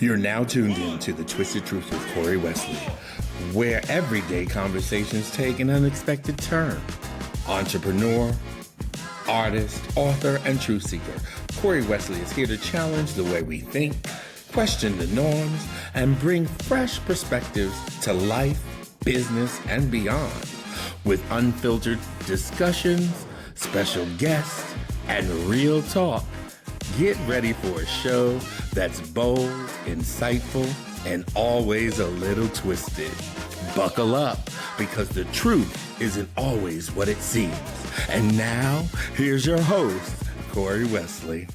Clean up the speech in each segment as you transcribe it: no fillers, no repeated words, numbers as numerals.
You're now tuned in to The Twisted Truth with Corey Wesley, where everyday conversations take an unexpected turn. Entrepreneur, artist, author, and truth seeker, Corey Wesley is here to challenge the way we think, question the norms, and bring fresh perspectives to life, business, and beyond. With unfiltered discussions, special guests, and real talk, get ready for a show that's bold, insightful, and always a little twisted. Buckle up, because the truth isn't always what it seems. And now, here's your host, Corey Wesley.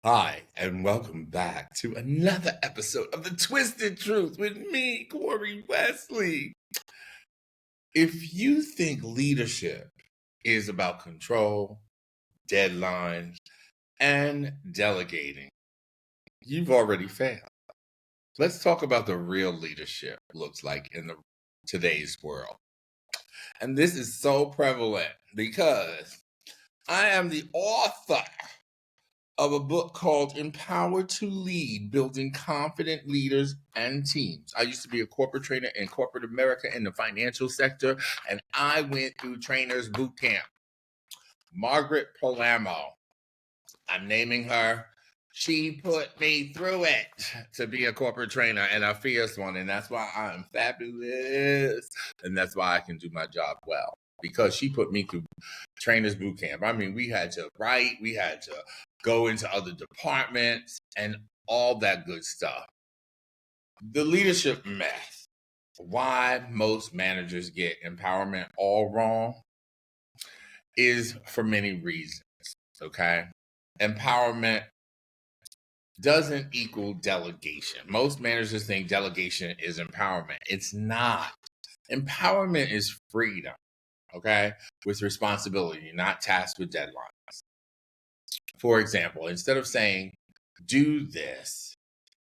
Hi, and welcome back to another episode of The Twisted Truth with me, Corey Wesley. If you think leadership is about control, deadlines, and delegating, you've already failed. Let's talk about the real leadership looks like in today's world. And this is so prevalent because I am the author of a book called Empowered to Lead, Building Confident Leaders and Teams. I used to be a corporate trainer in corporate America in the financial sector, and I went through trainers boot camp. Margaret Palermo, I'm naming her. She put me through it to be a corporate trainer, and a fierce one, and that's why I'm fabulous, and that's why I can do my job well, because she put me through trainers boot camp. I mean, we had to write, we had to go into other departments, and all that good stuff. The leadership myth, why most managers get empowerment all wrong, is for many reasons, okay? Empowerment doesn't equal delegation. Most managers think delegation is empowerment. It's not. Empowerment is freedom, okay, with responsibility, not tasked with deadlines. For example, instead of saying, do this,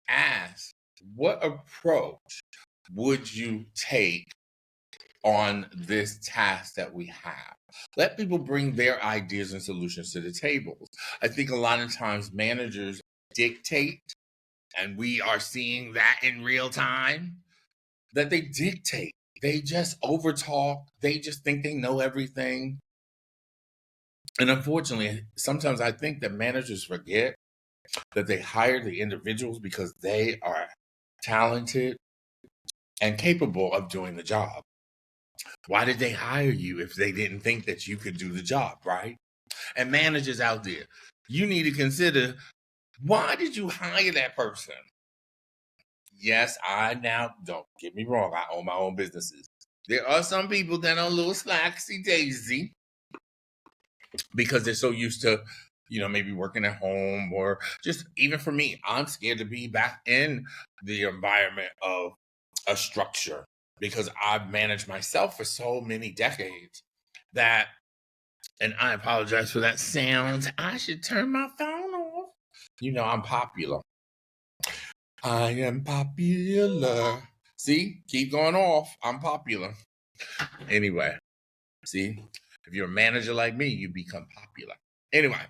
ask, what approach would you take on this task that we have? Let people bring their ideas and solutions to the table. I think a lot of times managers dictate, and we are seeing that in real time, that they dictate. They just overtalk. They just think they know everything. And unfortunately, sometimes I think that managers forget that they hire the individuals because they are talented and capable of doing the job. Why did they hire you if they didn't think that you could do the job, right? And managers out there, you need to consider, why did you hire that person? Yes, don't get me wrong, I own my own businesses. There are some people that are a little slacksy daisy because they're so used to, maybe working at home, or just even for me, I'm scared to be back in the environment of a structure because I've managed myself for so many decades that, and I apologize for that sound, I should turn my phone off. I'm popular. I am popular. See, keep going off. I'm popular. Anyway, see, if you're a manager like me, you become popular. Anyway,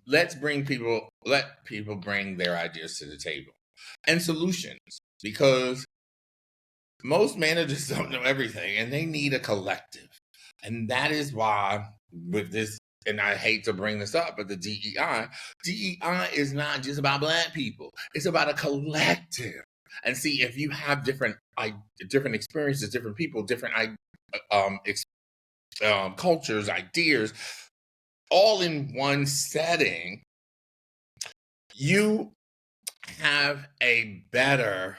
let people bring their ideas to the table and solutions, because most managers don't know everything and they need a collective. And that is why with this, and I hate to bring this up, but the DEI is not just about Black people. It's about a collective. And see, if you have different experiences, different people, different cultures, ideas, all in one setting, you have a better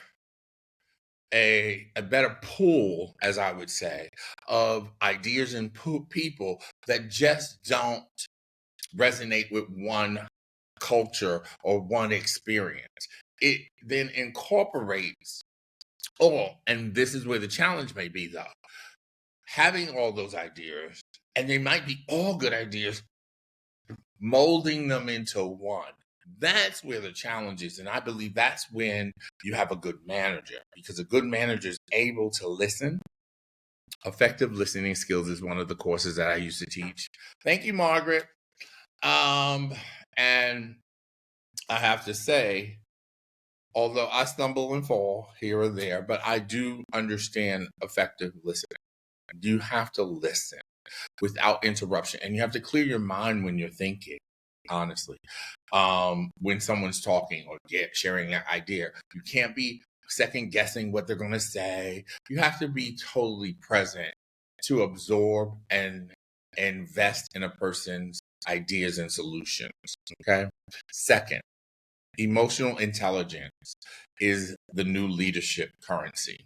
pool, as I would say, of ideas and people that just don't resonate with one culture or one experience. It then incorporates all, and this is where the challenge may be, though. Having all those ideas, and they might be all good ideas, molding them into one. That's where the challenge is. And I believe that's when you have a good manager, because a good manager is able to listen. Effective listening skills is one of the courses that I used to teach. Thank you, Margaret. And I have to say, although I stumble and fall here or there, but I do understand effective listening. You have to listen without interruption, and you have to clear your mind when you're thinking, honestly. When someone's talking or sharing their idea, you can't be second guessing what they're going to say. You have to be totally present to absorb and invest in a person's ideas and solutions. Okay. Second, emotional intelligence is the new leadership currency.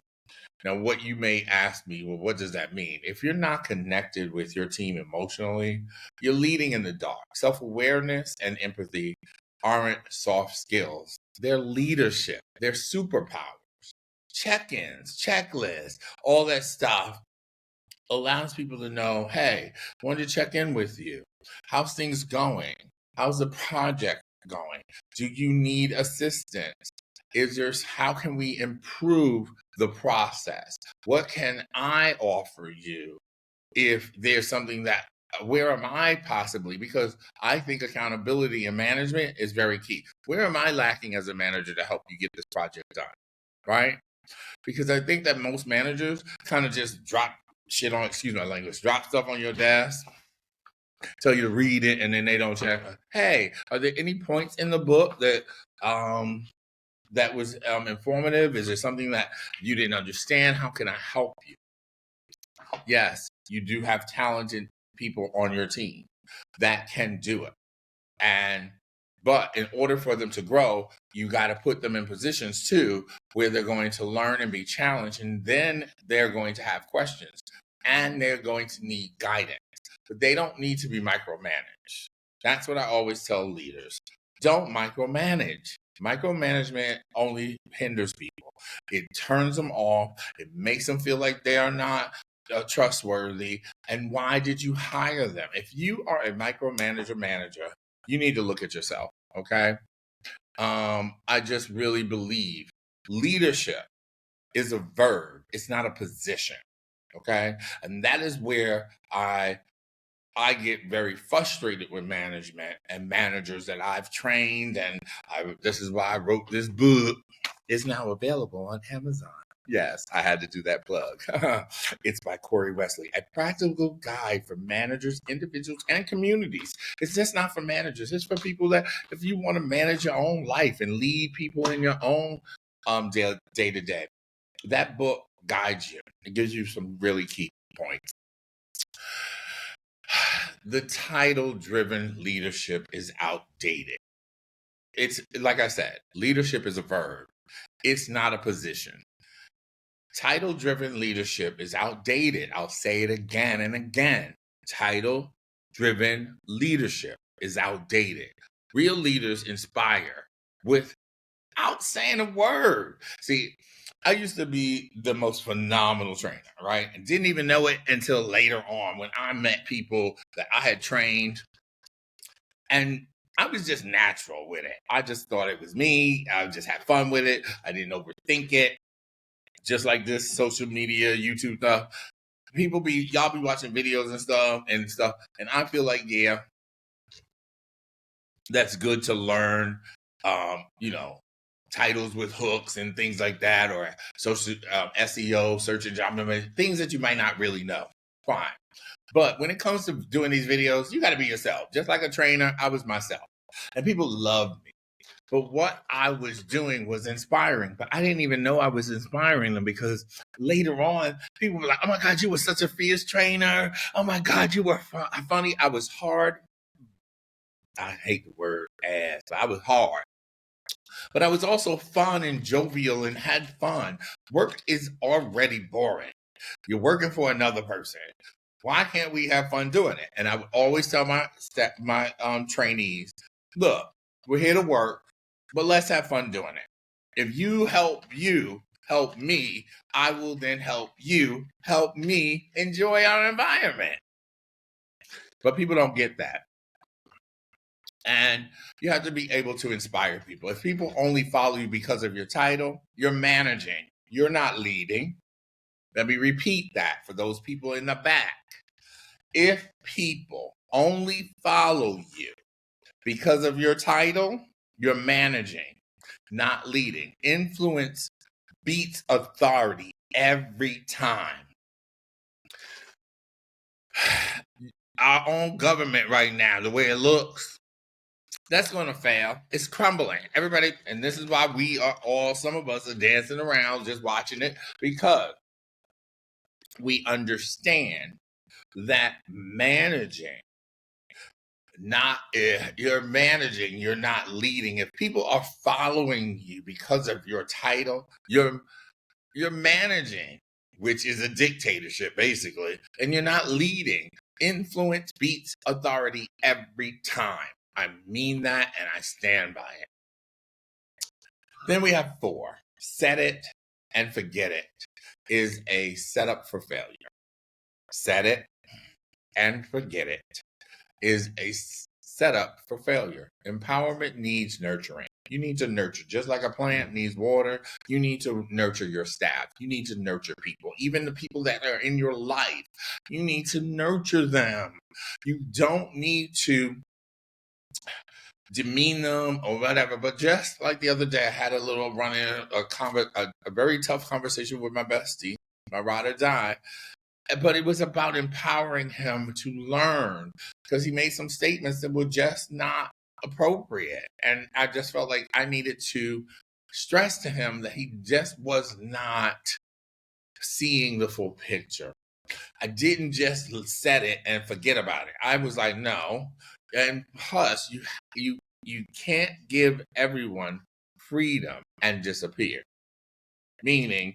Now, what you may ask me, well, what does that mean? If you're not connected with your team emotionally, you're leading in the dark. Self awareness and empathy aren't soft skills, they're leadership, they're superpowers. Check ins, checklists, all that stuff allows people to know, hey, I wanted to check in with you. How's things going? How's the project going? Do you need assistance? How can we improve the process? What can I offer you if there's something that, where am I possibly? Because I think accountability and management is very key. Where am I lacking as a manager to help you get this project done? Right? Because I think that most managers kind of just drop shit on, excuse my language, drop stuff on your desk, tell you to read it, and then they don't check. Hey, are there any points in the book that was informative? Is there something that you didn't understand? How can I help you? Yes, you do have talented people on your team that can do it. But in order for them to grow, you got to put them in positions too where they're going to learn and be challenged, and then they're going to have questions and they're going to need guidance. But they don't need to be micromanaged. That's what I always tell leaders. Don't micromanage. Micromanagement only hinders people. It turns them off. It makes them feel like they are not trustworthy. And why did you hire them? If you are a manager, you need to look at yourself. Okay. I just really believe leadership is a verb. It's not a position. Okay. And that is where I get very frustrated with management and managers that I've trained. And this is why I wrote this book. It's now available on Amazon. Yes, I had to do that plug. It's by Wesley, a practical guide for managers, individuals, and communities. It's just not for managers. It's for people that, if you want to manage your own life and lead people in your own day to day, that book guides you. It gives you some really key points. The title-driven leadership is outdated. It's like I said, leadership is a verb. It's not a position. Title-driven leadership is outdated. I'll say it again and again. Title-driven leadership is outdated. Real leaders inspire without saying a word. See, I used to be the most phenomenal trainer, right? And didn't even know it until later on when I met people that I had trained. And I was just natural with it. I just thought it was me. I just had fun with it. I didn't overthink it. Just like this social media, YouTube stuff. Y'all be watching videos and stuff. And I feel like, yeah, that's good to learn, titles with hooks and things like that, or social SEO, search engine optimization, things that you might not really know. Fine. But when it comes to doing these videos, you got to be yourself. Just like a trainer, I was myself. And people loved me. But what I was doing was inspiring. But I didn't even know I was inspiring them, because later on, people were like, oh my God, you were such a fierce trainer. Oh my God, you were funny. I was hard. I hate the word ass, but I was hard. But I was also fun and jovial and had fun. Work is already boring. You're working for another person. Why can't we have fun doing it? And I would always tell my trainees, look, we're here to work, but let's have fun doing it. If you help me, I will then help you help me enjoy our environment. But people don't get that. And you have to be able to inspire people. If people only follow you because of your title, you're managing. You're not leading. Let me repeat that for those people in the back. If people only follow you Because of your title, you're managing, not leading. Influence beats authority every time. Our own government right now, the way it looks, that's going to fail. It's crumbling. Everybody, and this is why we are all, some of us are dancing around just watching it, because we understand that managing, you're managing, you're not leading. If people are following you because of your title, you're managing, which is a dictatorship basically, and you're not leading. Influence beats authority every time. I mean that, and I stand by it. Then we have 4. Set it and forget it is a setup for failure. Set it and forget it is a setup for failure. Empowerment needs nurturing. You need to nurture. Just like a plant needs water, you need to nurture your staff. You need to nurture people. Even the people that are in your life, you need to nurture them. You don't need to demean them or whatever. But just like the other day, I had a little a very tough conversation with my bestie, my ride or die. But it was about empowering him to learn, because he made some statements that were just not appropriate. And I just felt like I needed to stress to him that he just was not seeing the full picture. I didn't just set it and forget about it. I was like, no. And plus, you can't give everyone freedom and disappear. Meaning,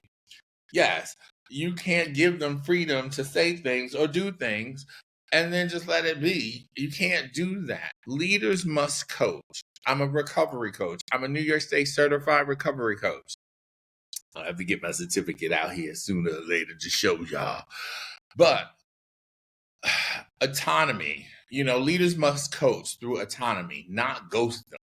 yes, you can't give them freedom to say things or do things and then just let it be. You can't do that. Leaders must coach. I'm a recovery coach. I'm a New York State certified recovery coach. I have to get my certificate out here sooner or later to show y'all. But autonomy, leaders must coach through autonomy, not ghost them.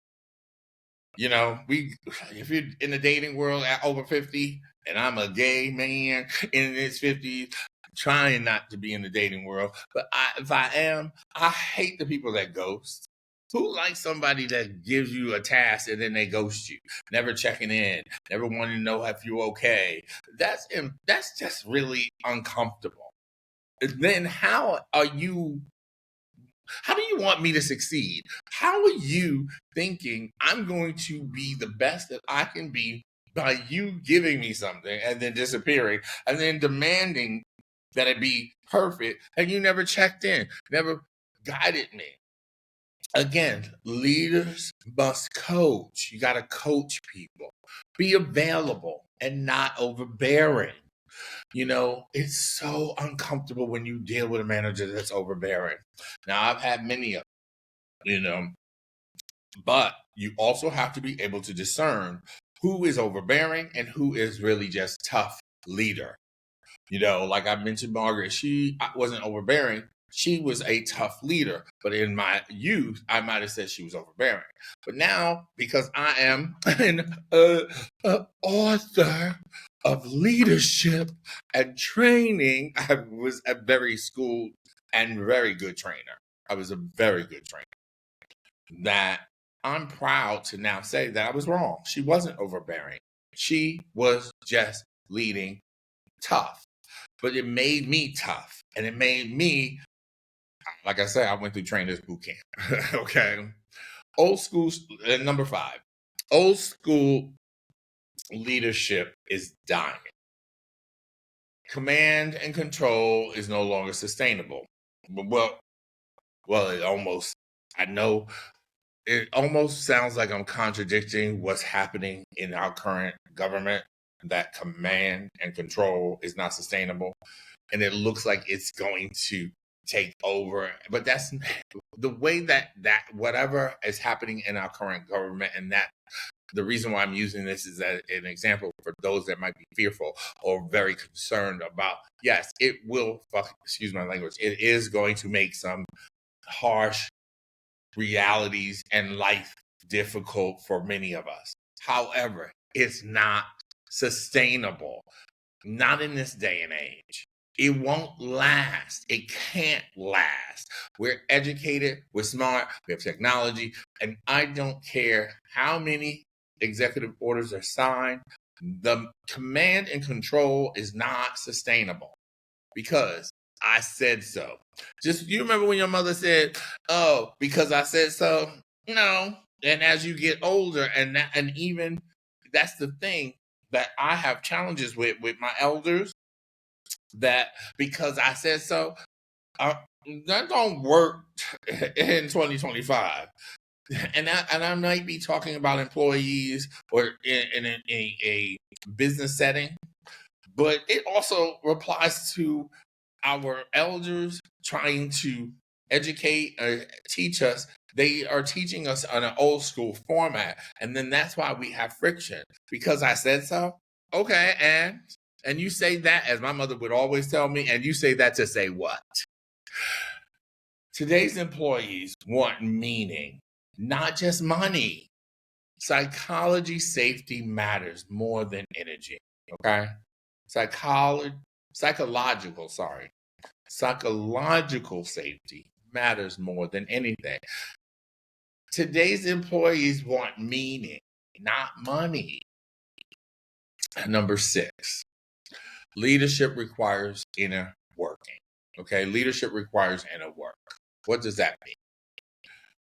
If you're in the dating world at over 50, and I'm a gay man in his 50s, trying not to be in the dating world, but if I am, I hate the people that ghost. Who likes somebody that gives you a task and then they ghost you, never checking in, never wanting to know if you're okay? That's just really uncomfortable. Then how do you want me to succeed? How are you thinking I'm going to be the best that I can be by you giving me something and then disappearing and then demanding that it be perfect, and you never checked in, never guided me? Again, leaders must coach. You got to coach people. Be available and not overbearing. It's so uncomfortable when you deal with a manager that's overbearing. Now, I've had many of them, but you also have to be able to discern who is overbearing and who is really just tough leader. Like I mentioned, Margaret, she wasn't overbearing. She was a tough leader, but in my youth, I might have said she was overbearing. But now, because I am an author of leadership and training, I was a very schooled and very good trainer. I was a very good trainer. That I'm proud to now say that I was wrong. She wasn't overbearing. She was just leading tough. But it made me tough. And it made me, like I said, I went through trainers boot camp. Okay. Old school, number 5, old school leadership is dying. Command and control is no longer sustainable. Well, it almost sounds like I'm contradicting what's happening in our current government, that command and control is not sustainable. And it looks like it's going to take over. But that's the way that whatever is happening in our current government, and that the reason why I'm using this is as an example for those that might be fearful or very concerned about, yes, it will, excuse my language, it is going to make some harsh realities and life difficult for many of us. However, it's not sustainable. Not in this day and age. It won't last. It can't last. We're educated, we're smart, we have technology, and I don't care how many executive orders are signed. The command and control is not sustainable because I said so. Just you remember when your mother said, "Oh, because I said so." No. And as you get older, and even that's the thing that I have challenges with my elders, that because I said so, uh, that don't work in 2025. And I might be talking about employees or in a business setting, but it also applies to our elders trying to educate or teach us. They are teaching us on an old school format, and then that's why we have friction. Because I said so. Okay, and you say that, as my mother would always tell me, and you say that to say what? Today's employees want meaning, not just money. Psychology safety matters more than energy. Okay, psychological, sorry. Psychological safety matters more than anything. Today's employees want meaning, not money. Number 6, leadership requires inner working. Okay, leadership requires inner work. What does that mean?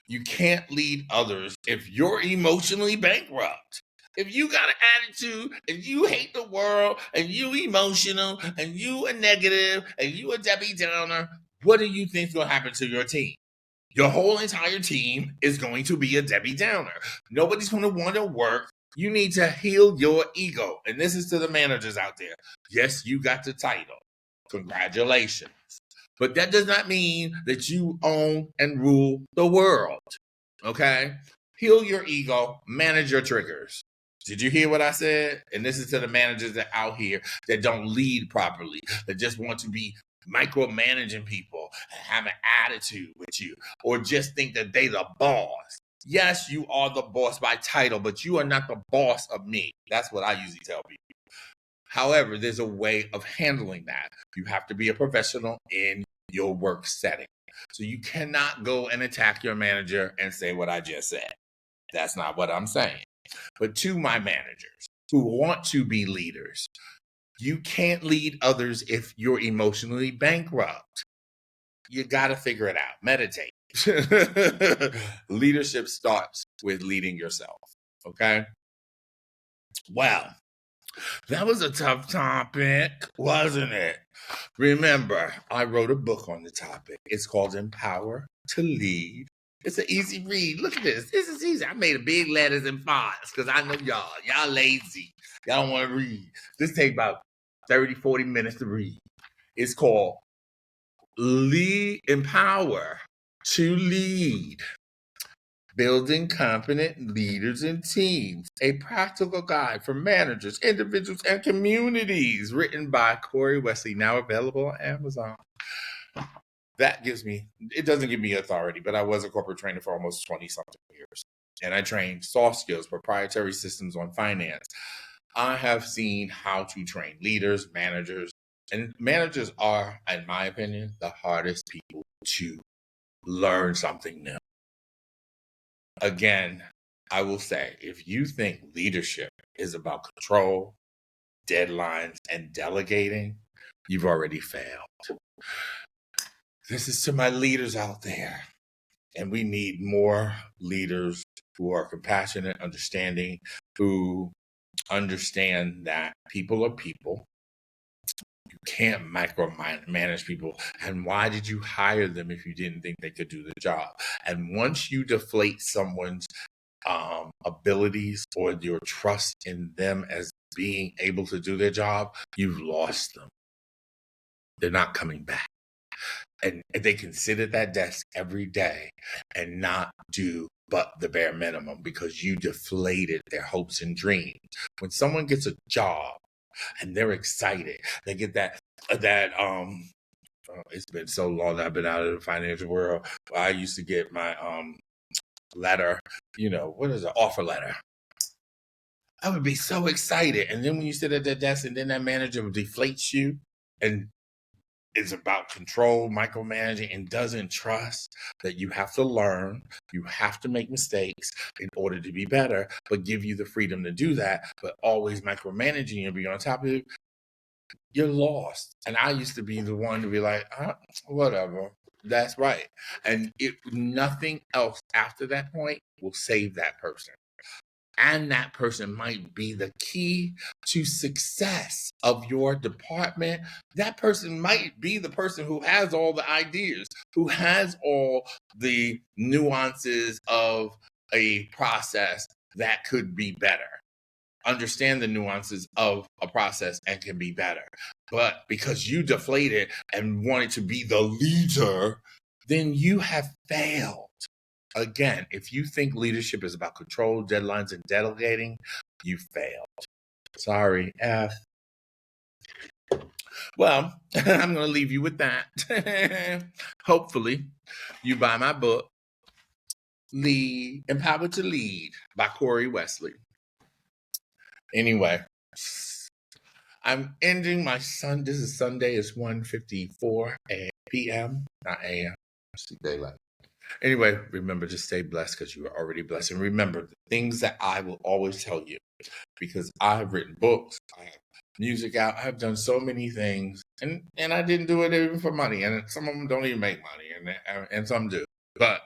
You can't lead others if you're emotionally bankrupt. If you got an attitude and you hate the world and you emotional and you a negative and you a Debbie Downer, what do you think is going to happen to your team? Your whole entire team is going to be a Debbie Downer. Nobody's going to want to work. You need to heal your ego. And this is to the managers out there. Yes, you got the title. Congratulations. But that does not mean that you own and rule the world. Okay? Heal your ego, manage your triggers. Did you hear what I said? And this is to the managers that out here that don't lead properly, that just want to be micromanaging people and have an attitude with you, or just think that they the boss. Yes, you are the boss by title, but you are not the boss of me. That's what I usually tell people. However, there's a way of handling that. You have to be a professional in your work setting. So you cannot go and attack your manager and say what I just said. That's not what I'm saying. But to my managers who want to be leaders, you can't lead others if you're emotionally bankrupt. You got to figure it out. Meditate. Leadership starts with leading yourself. Okay? Well, that was a tough topic, wasn't it? Remember, I wrote a book on the topic. It's called Empower to Lead. It's an easy read. Look at this. This is easy. I made big letters and fonts because I know y'all. Y'all lazy. Y'all don't want to read. This take about 30, 40 minutes to read. It's called Empower to Lead. Building Confident Leaders and Teams, a practical guide for managers, individuals, and communities, written by Wesley, now available on Amazon. It doesn't give me authority, but I was a corporate trainer for almost 20-something years. And I trained soft skills, proprietary systems on finance. I have seen how to train leaders, managers, and managers are, in my opinion, the hardest people to learn something new. Again, I will say, if you think leadership is about control, deadlines, and delegating, you've already failed. This is to my leaders out there. And we need more leaders who are compassionate, understanding, who understand that people are people. You can't micromanage people. And why did you hire them if you didn't think they could do the job? And once you deflate someone's abilities or your trust in them as being able to do their job, you've lost them. They're not coming back. And they can sit at that desk every day and not do but the bare minimum because you deflated their hopes and dreams. When someone gets a job and they're excited, they get it's been so long that I've been out of the financial world. I used to get my letter, what is an offer letter? I would be so excited. And then when you sit at that desk and then that manager deflates you and is about control, micromanaging, and doesn't trust that you have to learn, you have to make mistakes in order to be better, but give you the freedom to do that, but always micromanaging and be on top of it, you're lost. And I used to be the one to be like, whatever, that's right. And nothing else after that point will save that person. And that person might be the key to success of your department. That person might be the person who has all the ideas, who has all the nuances of a process that could be better. Understand the nuances of a process and can be better. But because you deflated and wanted to be the leader, then you have failed. Again, if you think leadership is about control, deadlines, and delegating, you failed. Sorry, F. Well, I'm going to leave you with that. Hopefully, you buy my book, Empowered to Lead by Wesley. Anyway, I'm ending my This is Sunday. It's 1:54 p.m., not a.m. It's daylight. Anyway, remember to stay blessed because you are already blessed. And remember the things that I will always tell you, because I have written books, I have music out, I have done so many things, and I didn't do it even for money. And some of them don't even make money, and some do. But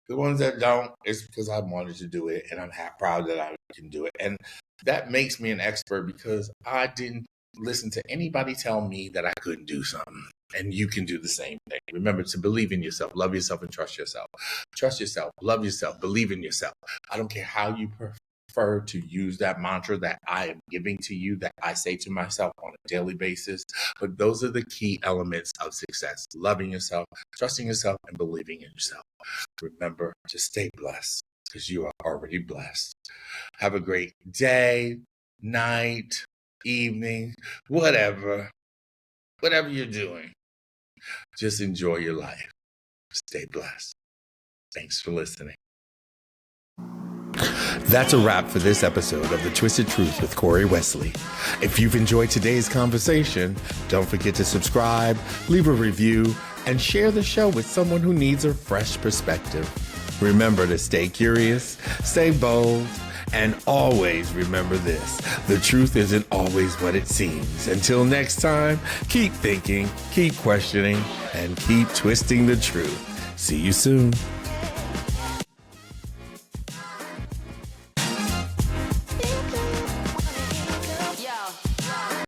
the ones that don't, it's because I wanted to do it, and I'm proud that I can do it. And that makes me an expert because I didn't listen to anybody tell me that I couldn't do something. And you can do the same thing. Remember to believe in yourself, love yourself, and trust yourself. Trust yourself, love yourself, believe in yourself. I don't care how you prefer to use that mantra that I am giving to you, that I say to myself on a daily basis. But those are the key elements of success: loving yourself, trusting yourself, and believing in yourself. Remember to stay blessed because you are already blessed. Have a great day, night, evening, whatever you're doing. Just enjoy your life. Stay blessed. Thanks for listening. That's a wrap for this episode of The Twisted Truth with Corey Wesley. If you've enjoyed today's conversation, don't forget to subscribe, leave a review, and share the show with someone who needs a fresh perspective. Remember to stay curious, stay bold, and always remember this: the truth isn't always what it seems. Until next time, keep thinking, keep questioning, and keep twisting the truth. See you soon.